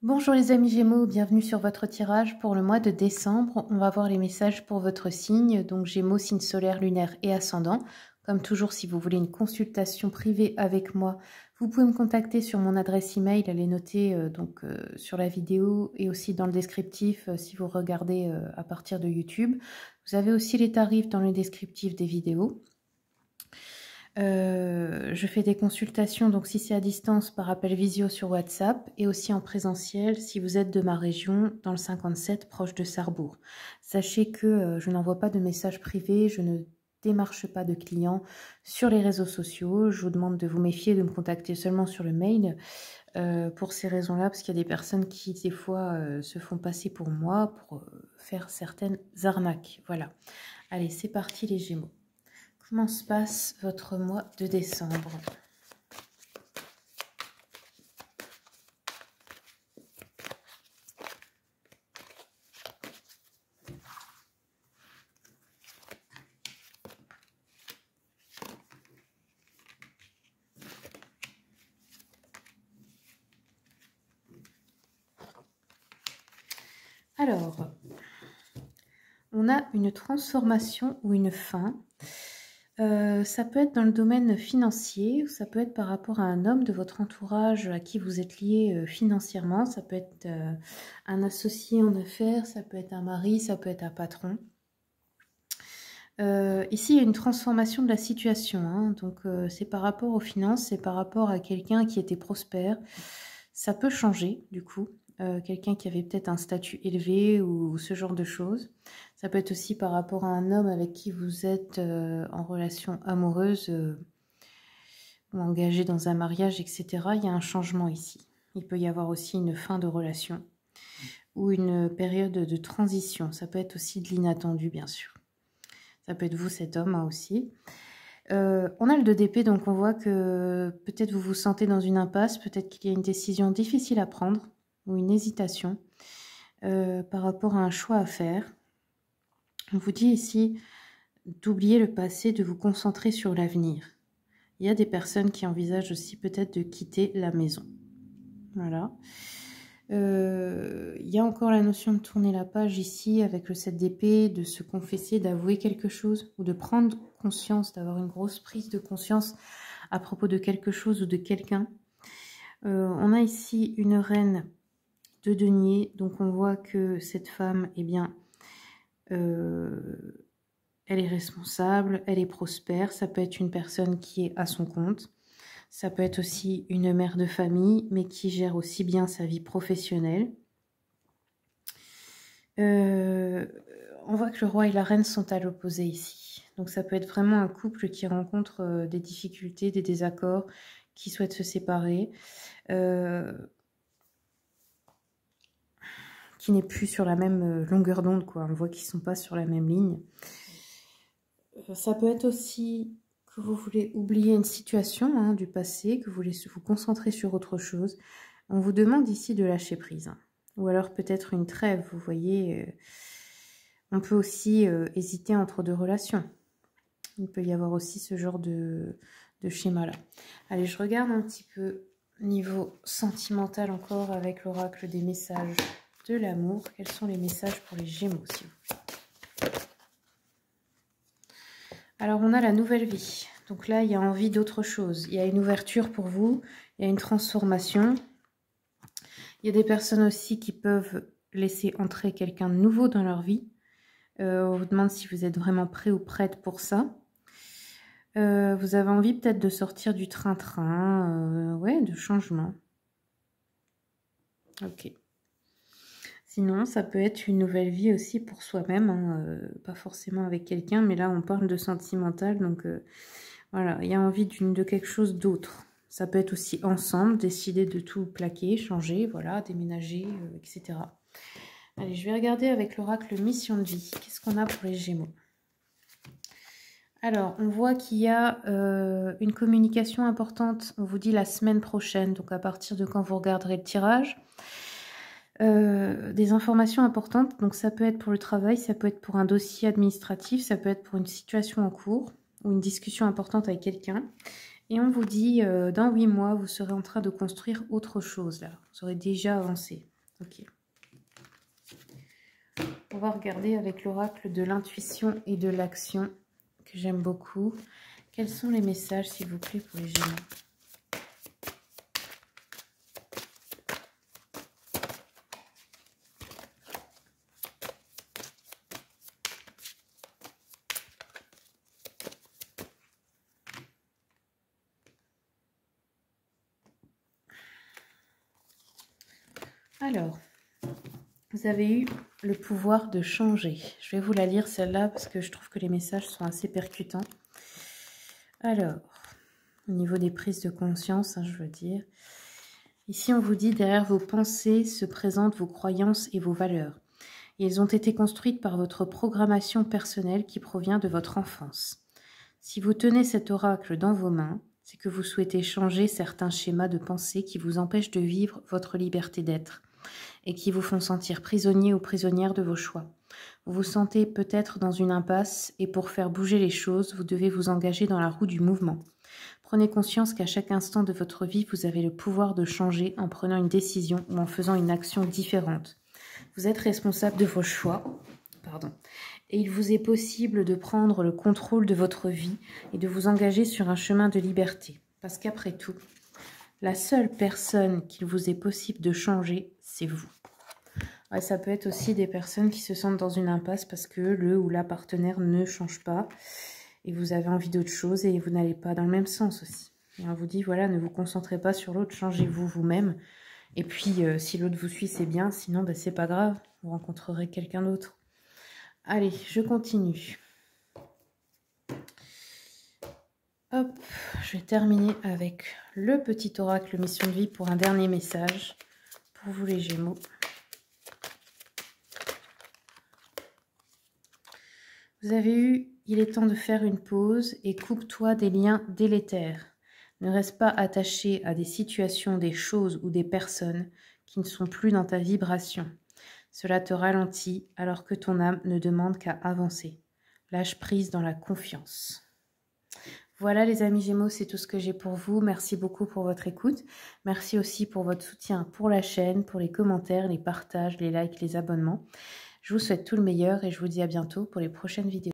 Bonjour les amis Gémeaux, bienvenue sur votre tirage pour le mois de décembre. On va voir les messages pour votre signe, donc Gémeaux, signe solaire, lunaire et ascendant. Comme toujours, si vous voulez une consultation privée avec moi, vous pouvez me contacter sur mon adresse email, elle est notée sur la vidéo et aussi dans le descriptif si vous regardez à partir de YouTube. Vous avez aussi les tarifs dans le descriptif des vidéos. Je fais des consultations, donc si c'est à distance, par appel visio sur WhatsApp et aussi en présentiel si vous êtes de ma région, dans le 57, proche de Sarrebourg. Sachez que je n'envoie pas de messages privés, je ne démarche pas de clients sur les réseaux sociaux. Je vous demande de vous méfier, de me contacter seulement sur le mail pour ces raisons-là, parce qu'il y a des personnes qui, des fois, se font passer pour moi pour faire certaines arnaques. Voilà. Allez, c'est parti les Gémeaux. Comment se passe votre mois de décembre? Alors, on a une transformation ou une fin. Ça peut être dans le domaine financier, ou ça peut être par rapport à un homme de votre entourage à qui vous êtes lié financièrement. Ça peut être un associé en affaires, ça peut être un mari, ça peut être un patron. Ici, il y a une transformation de la situation. Hein. Donc, c'est par rapport aux finances, c'est par rapport à quelqu'un qui était prospère. Ça peut changer, du coup. Quelqu'un qui avait peut-être un statut élevé ou ce genre de choses. Ça peut être aussi par rapport à un homme avec qui vous êtes en relation amoureuse ou engagé dans un mariage, etc. Il y a un changement ici. Il peut y avoir aussi une fin de relation ou une période de transition. Ça peut être aussi de l'inattendu, bien sûr. Ça peut être vous, cet homme, hein, aussi. On a le 2 d'épée, donc on voit que peut-être vous vous sentez dans une impasse, peut-être qu'il y a une décision difficile à prendre ou une hésitation par rapport à un choix à faire. On vous dit ici d'oublier le passé, de vous concentrer sur l'avenir. Il y a des personnes qui envisagent aussi peut-être de quitter la maison. Voilà. Il y a encore la notion de tourner la page ici avec le 7 d'épée, de se confesser, d'avouer quelque chose ou de prendre conscience, d'avoir une grosse prise de conscience à propos de quelque chose ou de quelqu'un. On a ici une reine de denier, donc on voit que cette femme, eh bien, elle est responsable, elle est prospère, ça peut être une personne qui est à son compte. Ça peut être aussi une mère de famille, mais qui gère aussi bien sa vie professionnelle. On voit que le roi et la reine sont à l'opposé ici. Donc ça peut être vraiment un couple qui rencontre des difficultés, des désaccords, qui souhaite se séparer, qui n'est plus sur la même longueur d'onde, quoi. On voit qu'ils ne sont pas sur la même ligne. Ça peut être aussi que vous voulez oublier une situation hein, du passé, que vous voulez vous concentrer sur autre chose. On vous demande ici de lâcher prise. Hein. Ou alors peut-être une trêve, vous voyez. On peut aussi hésiter entre deux relations. Il peut y avoir aussi ce genre de schéma-là. Allez, je regarde un petit peu niveau sentimental encore avec l'oracle des messages de l'amour. Quels sont les messages pour les Gémeaux, s'il vous plaît? Alors, on a la nouvelle vie. Donc là, il y a envie d'autre chose. Il y a une ouverture pour vous. Il y a une transformation. Il y a des personnes aussi qui peuvent laisser entrer quelqu'un de nouveau dans leur vie. On vous demande si vous êtes vraiment prêt ou prête pour ça. Vous avez envie peut-être de sortir du train-train. Ouais, de changement. Ok. Sinon, ça peut être une nouvelle vie aussi pour soi-même, hein, pas forcément avec quelqu'un, mais là, on parle de sentimental, donc voilà, il y a envie de quelque chose d'autre. Ça peut être aussi ensemble, décider de tout plaquer, changer, voilà, déménager, etc. Allez, je vais regarder avec l'oracle Mission de vie. Qu'est-ce qu'on a pour les Gémeaux? Alors, on voit qu'il y a une communication importante, on vous dit la semaine prochaine, donc à partir de quand vous regarderez le tirage. Des informations importantes, donc ça peut être pour le travail, ça peut être pour un dossier administratif, ça peut être pour une situation en cours ou une discussion importante avec quelqu'un. Et on vous dit, dans 8 mois, vous serez en train de construire autre chose, là. Vous aurez déjà avancé. Ok. On va regarder avec l'oracle de l'intuition et de l'action, que j'aime beaucoup. Quels sont les messages, s'il vous plaît, pour les Gémeaux? Alors, vous avez eu le pouvoir de changer. Je vais vous la lire celle-là parce que je trouve que les messages sont assez percutants. Alors, au niveau des prises de conscience, hein, je veux dire. Ici, on vous dit, derrière vos pensées se présentent vos croyances et vos valeurs. Et elles ont été construites par votre programmation personnelle qui provient de votre enfance. Si vous tenez cet oracle dans vos mains, c'est que vous souhaitez changer certains schémas de pensée qui vous empêchent de vivre votre liberté d'être et qui vous font sentir prisonnier ou prisonnière de vos choix. Vous vous sentez peut-être dans une impasse et pour faire bouger les choses, vous devez vous engager dans la roue du mouvement. Prenez conscience qu'à chaque instant de votre vie, vous avez le pouvoir de changer en prenant une décision ou en faisant une action différente. Vous êtes responsable de vos choix, et il vous est possible de prendre le contrôle de votre vie et de vous engager sur un chemin de liberté. Parce qu'après tout, la seule personne qu'il vous est possible de changer, c'est vous. Ouais, ça peut être aussi des personnes qui se sentent dans une impasse parce que le ou la partenaire ne change pas et vous avez envie d'autre chose et vous n'allez pas dans le même sens aussi. Et on vous dit, voilà, ne vous concentrez pas sur l'autre, changez-vous vous-même. Et puis, si l'autre vous suit, c'est bien, sinon, ben, c'est pas grave, vous rencontrerez quelqu'un d'autre. Allez, je continue. Hop, je vais terminer avec le petit oracle mission de vie pour un dernier message pour vous les Gémeaux. Vous avez eu, il est temps de faire une pause et coupe-toi des liens délétères. Ne reste pas attaché à des situations, des choses ou des personnes qui ne sont plus dans ta vibration. Cela te ralentit alors que ton âme ne demande qu'à avancer. Lâche prise dans la confiance. Voilà les amis Gémeaux, c'est tout ce que j'ai pour vous. Merci beaucoup pour votre écoute. Merci aussi pour votre soutien pour la chaîne, pour les commentaires, les partages, les likes, les abonnements. Je vous souhaite tout le meilleur et je vous dis à bientôt pour les prochaines vidéos.